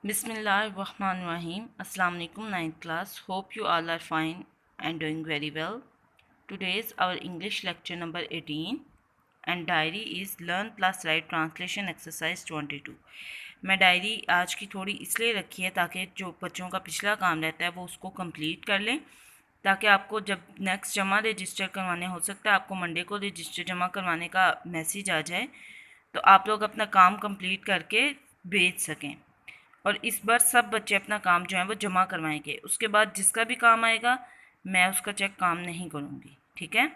Bismillahirrahmanirrahim. Assalamu alaikum, ninth class. Hope you all are fine and doing very well. Today is our English lecture number 18 and diary is Learn plus Write Translation Exercise 22. मैं diary आज की थोड़ी इसलिए रखी है ताकि जो बच्चों का पिछला काम रहता है वो उसको कंप्लीट कर लें, ताकि आपको जब नेक्स्ट जमा रजिस्टर करवाने, हो सकता है आपको मंडे को रजिस्टर जमा करवाने का मैसेज आ जाए, तो आप लोग अपना काम कंप्लीट करके भेज सकें। और इस बार सब बच्चे अपना काम जो है वो जमा करवाएंगे। उसके बाद जिसका भी काम आएगा मैं उसका चेक काम नहीं करूँगी, ठीक है।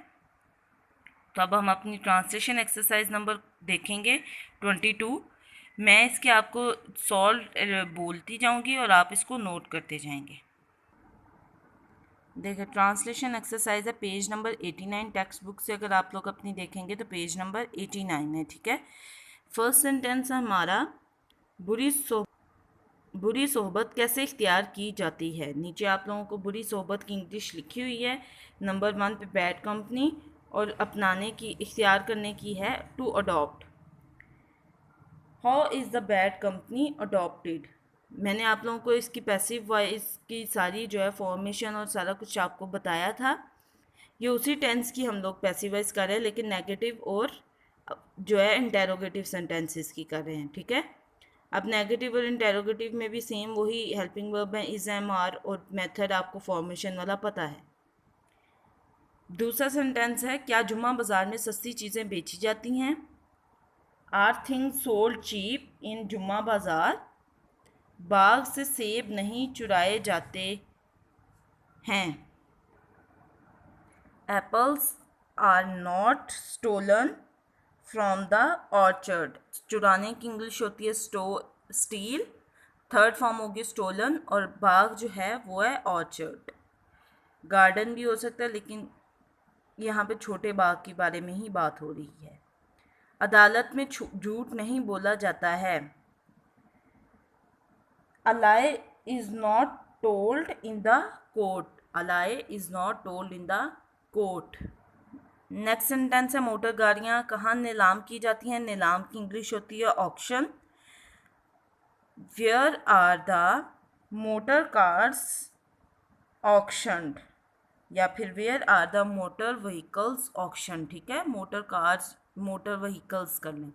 तो अब हम अपनी ट्रांसलेशन एक्सरसाइज नंबर देखेंगे 22। मैं इसके आपको सॉल्व बोलती जाऊंगी और आप इसको नोट करते जाएंगे। देखिए, ट्रांसलेशन एक्सरसाइज है पेज नंबर 89। टेक्स्ट बुक से अगर आप लोग अपनी देखेंगे तो पेज नंबर 89 है, ठीक है। फर्स्ट सेंटेंस है हमारा, बुरी सोहबत कैसे इख्तियार की जाती है। नीचे आप लोगों को बुरी सोहबत की इंग्लिश लिखी हुई है। नंबर 1 पे बैड कंपनी और अपनाने की, इख्तियार करने की है to adopt. How is the bad company adopted. मैंने आप लोगों को इसकी पैसिव वॉइस की सारी जो है फॉर्मेशन और सारा कुछ आपको बताया था। ये उसी टेंस की हम लोग पैसिव वॉइस कर रहे हैं, लेकिन नेगेटिव और जो है इंटेरोगेटिव सेंटेंसेस की कर रहे हैं, ठीक है। अब नेगेटिव और इंटेरोगेटिव में भी सेम वही हेल्पिंग वर्ब है, इज, एम, आर, और मेथड आपको फॉर्मेशन वाला पता है। दूसरा सेंटेंस है, क्या जुम्मा बाज़ार में सस्ती चीज़ें बेची जाती हैं। Are things sold cheap in Jumma Bazaar. बाग से सेब नहीं चुराए जाते हैं। Apples are not stolen from the orchard. चुराने की इंग्लिश होती है स्टील, थर्ड फॉर्म होगी स्टोलन, और बाग जो है वो है ऑर्चर्ड। गार्डन भी हो सकता है, लेकिन यहाँ पे छोटे बाग के बारे में ही बात हो रही है। अदालत में झूठ नहीं बोला जाता है। A lie is not told in the court. A lie is not told in the court. Next sentence है, मोटर गाड़ियाँ कहाँ नीलाम की जाती हैं। नीलाम की इंग्लिश होती है auction. Where are the motor cars auctioned, या फिर where are the motor vehicles auction, ठीक है। मोटर कार्स, मोटर व्हीकल्स कर लें।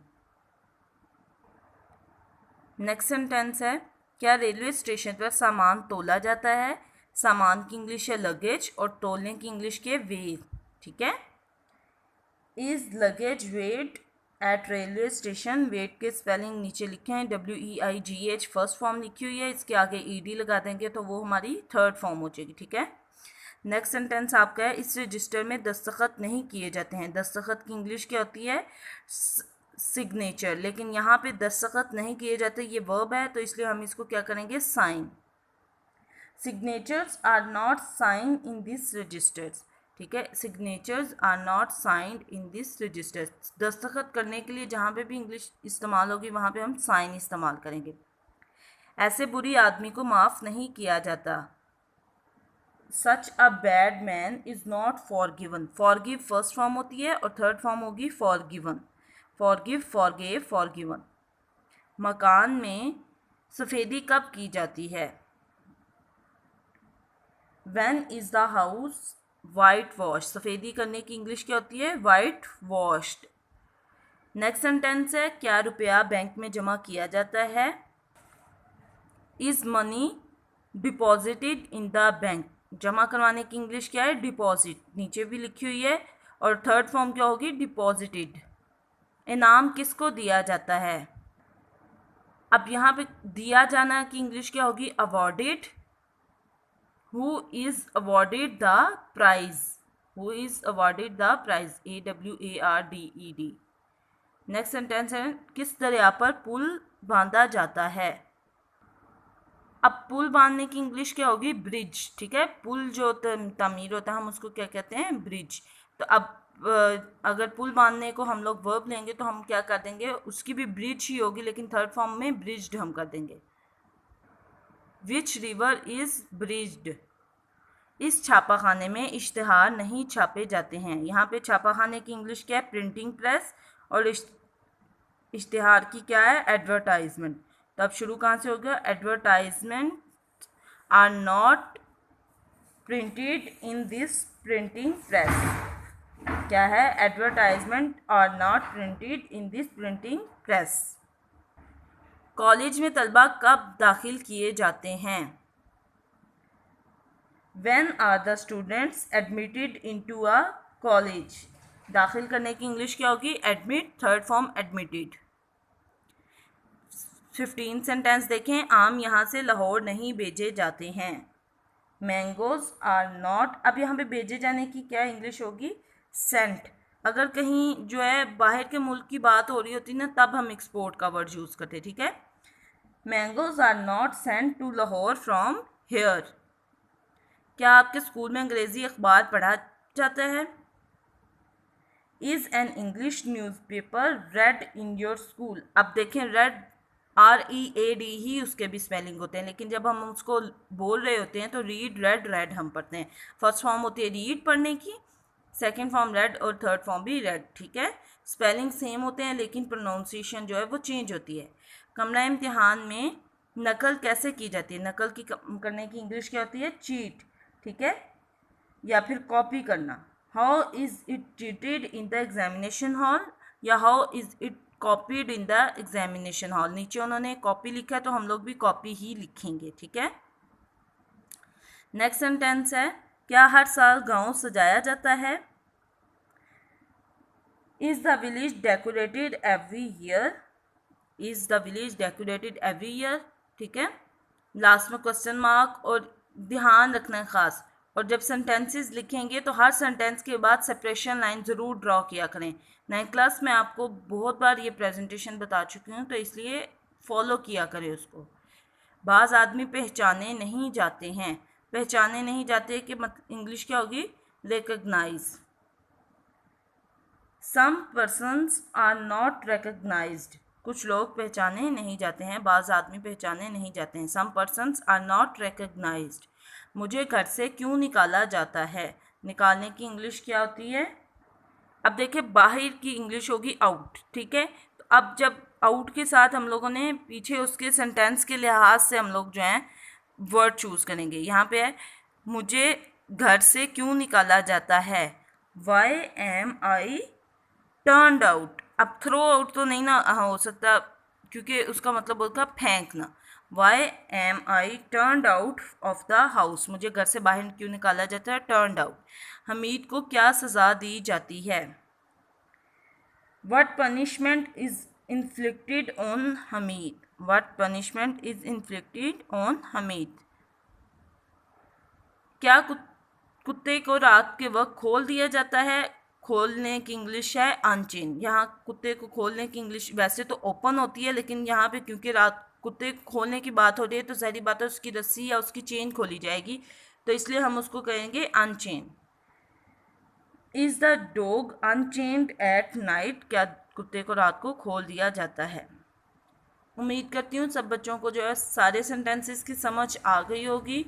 नेक्स्ट सेंटेंस है, क्या रेलवे स्टेशन पर सामान तोला जाता है। सामान की इंग्लिश है लगेज और तोलने की इंग्लिश के वेट, ठीक है। Is luggage weight at railway station. Weight के स्पेलिंग नीचे लिखे हैं, WEIGH फर्स्ट फॉर्म लिखी हुई है, इसके आगे ED लगा देंगे तो वो हमारी थर्ड फॉर्म हो जाएगी, ठीक है। नेक्स्ट सेंटेंस आपका है, इस रजिस्टर में दस्तखत नहीं किए जाते हैं। दस्तखत की इंग्लिश क्या होती है, सिग्नेचर, लेकिन यहाँ पे दस्तखत नहीं किए जाते, ये वर्ब है, तो इसलिए हम इसको क्या करेंगे, sign. Signatures are not sign in this registers, ठीक है। Signatures are not signed in this register. दस्तखत करने के लिए जहाँ पे भी इंग्लिश इस्तेमाल होगी वहाँ पे हम साइन इस्तेमाल करेंगे। ऐसे बुरी आदमी को माफ़ नहीं किया जाता। Such a bad man is not forgiven. Forgive first form होती है और थर्ड फॉर्म होगी फॉरगिवन। Forgive, forgave, forgiven. मकान में सफ़ेदी कब की जाती है। When is the house white wash. सफ़ेदी करने की इंग्लिश क्या होती है, वाइट वॉश्ड। नेक्स्ट सेंटेंस है, क्या रुपया बैंक में जमा किया जाता है। Is money deposited in the bank. जमा करवाने की इंग्लिश क्या है, डिपॉजिट, नीचे भी लिखी हुई है, और थर्ड फॉर्म क्या होगी, डिपॉजिटेड। इनाम किसको दिया जाता है। अब यहाँ पे दिया जाना की इंग्लिश क्या होगी, awarded. Who is awarded the prize? Who is awarded the prize? AWARDED। Next sentence है, किस दरिया पर पुल बांधा जाता है। अब पुल बांधने की इंग्लिश क्या होगी, ब्रिज, ठीक है। पुल जो तामीर होता है हम उसको क्या कहते हैं, ब्रिज। तो अब अगर पुल बांधने को हम लोग वर्ब लेंगे तो हम क्या कर देंगे, उसकी भी ब्रिज ही होगी, लेकिन थर्ड फॉर्म में ब्रिज्ड हम कर देंगे। Which river is bridged. इस छापाखाने में इश्तिहार नहीं छापे जाते हैं। यहाँ पे छापाखाने की इंग्लिश क्या है, प्रिंटिंग प्रेस, और इश्तिहार की क्या है, एडवर्टाइजमेंट। तो अब शुरू कहाँ से होगा? Advertisement are not printed in this printing press. क्या है? Advertisement are not printed in this printing press. College में तलबा कब दाखिल किए जाते हैं? When are the students admitted into a college? दाखिल करने की इंग्लिश क्या होगी? Admit, third form admitted. 15 sentence देखें। आम यहाँ से लाहौर नहीं भेजे जाते हैं। मैंगोज आर नॉट, अब यहाँ पे भेजे जाने की क्या इंग्लिश होगी? सेंट। अगर कहीं जो है बाहर के मुल्क की बात हो रही होती ना, तब हम एक्सपोर्ट का वर्ड यूज़ करते, ठीक है। Mangoes are not sent to Lahore from here. क्या आपके स्कूल में अंग्रेज़ी अखबार पढ़ा जाता है? Is an English newspaper read in your school. अब देखें, रेड READ ही उसके भी स्पेलिंग होते हैं, लेकिन जब हम उसको बोल रहे होते हैं तो रीड, रेड, रेड हम पढ़ते हैं। फर्स्ट फॉर्म होती है रीड पढ़ने की, सेकंड फॉर्म रेड और थर्ड फॉर्म भी रेड, ठीक है। स्पेलिंग सेम होते हैं लेकिन प्रोनाउंसिएशन जो है वो चेंज होती है। कमरा इम्तिहान में नकल कैसे की जाती है? नकल की करने की इंग्लिश क्या होती है? चीट, ठीक है, या फिर कॉपी करना। How is it treated in the examination hall, या how is it copied in the examination hall. नीचे उन्होंने कॉपी लिखा है तो हम लोग भी कॉपी ही लिखेंगे, ठीक है। नेक्स्ट सेंटेंस है, क्या हर साल गांव सजाया जाता है? Is the village decorated every year? Is the village decorated every year, ठीक है। लास्ट में क्वेश्चन मार्क, और ध्यान रखना खास, और जब सेंटेंसेस लिखेंगे तो हर सेंटेंस के बाद सेपरेशन लाइन ज़रूर ड्रॉ किया करें। 9th क्लास में आपको बहुत बार ये प्रेजेंटेशन बता चुकी हूँ, तो इसलिए फॉलो किया करें उसको। बाज़ आदमी पहचाने नहीं जाते हैं। पहचाने नहीं जाते कि इंग्लिश क्या होगी? Recognise. Some persons are not recognised. कुछ लोग पहचाने नहीं जाते हैं, बाज़ आदमी पहचाने नहीं जाते हैं। सम पर्सन्स आर नॉट रिकग्नाइज्ड। मुझे घर से क्यों निकाला जाता है? निकालने की इंग्लिश क्या होती है? अब देखिए, बाहर की इंग्लिश होगी आउट, ठीक है। तो अब जब आउट के साथ हम लोगों ने पीछे उसके सेंटेंस के लिहाज से हम लोग जो है वर्ड चूज़ करेंगे। यहाँ पे है, मुझे घर से क्यों निकाला जाता है? Y am I turned out. अब थ्रो आउट तो नहीं ना हो सकता, क्योंकि उसका मतलब होगा फेंकना। Why am I turned out of the house. मुझे घर से बाहर क्यों निकाला जाता है? Turned out. हमीद को क्या सज़ा दी जाती है? What punishment is inflicted on Hamid. What punishment is inflicted on Hamid. क्या कुत्ते को रात के वक्त खोल दिया जाता है? खोलने की इंग्लिश है अनचेन। यहाँ कुत्ते को खोलने की इंग्लिश वैसे तो ओपन होती है, लेकिन यहाँ पे क्योंकि रात कुत्ते को खोलने की बात हो रही है तो सारी बात है उसकी रस्सी या उसकी चेन खोली जाएगी, तो इसलिए हम उसको कहेंगे unchain. Is the dog unchained at night. क्या कुत्ते को रात को खोल दिया जाता है? उम्मीद करती हूँ सब बच्चों को जो है सारे सेंटेंसेस की समझ आ गई होगी।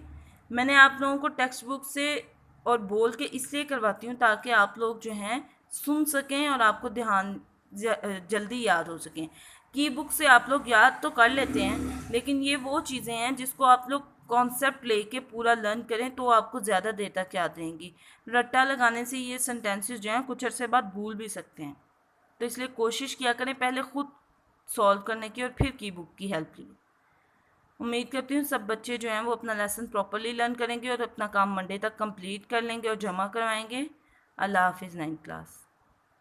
मैंने आप लोगों को टेक्स्ट बुक से और बोल के इसलिए करवाती हूँ ताकि आप लोग जो हैं सुन सकें और आपको ध्यान जल्दी याद हो सकें। की बुक से आप लोग याद तो कर लेते हैं, लेकिन ये वो चीज़ें हैं जिसको आप लोग कॉन्सेप्ट लेके पूरा लर्न करें तो आपको ज़्यादा देर तक याद रहेंगी। रट्टा लगाने से ये सेंटेंसेस जो हैं कुछ अर्से बाद भूल भी सकते हैं, तो इसलिए कोशिश किया करें पहले ख़ुद सॉल्व करने की और फिर की बुक की हेल्प ली। उम्मीद करती हूँ सब बच्चे जो हैं वो अपना लेसन प्रॉपरली लर्न करेंगे और अपना काम मंडे तक कंप्लीट कर लेंगे और जमा करवाएंगे। अल्लाह हाफिज़ 9th क्लास।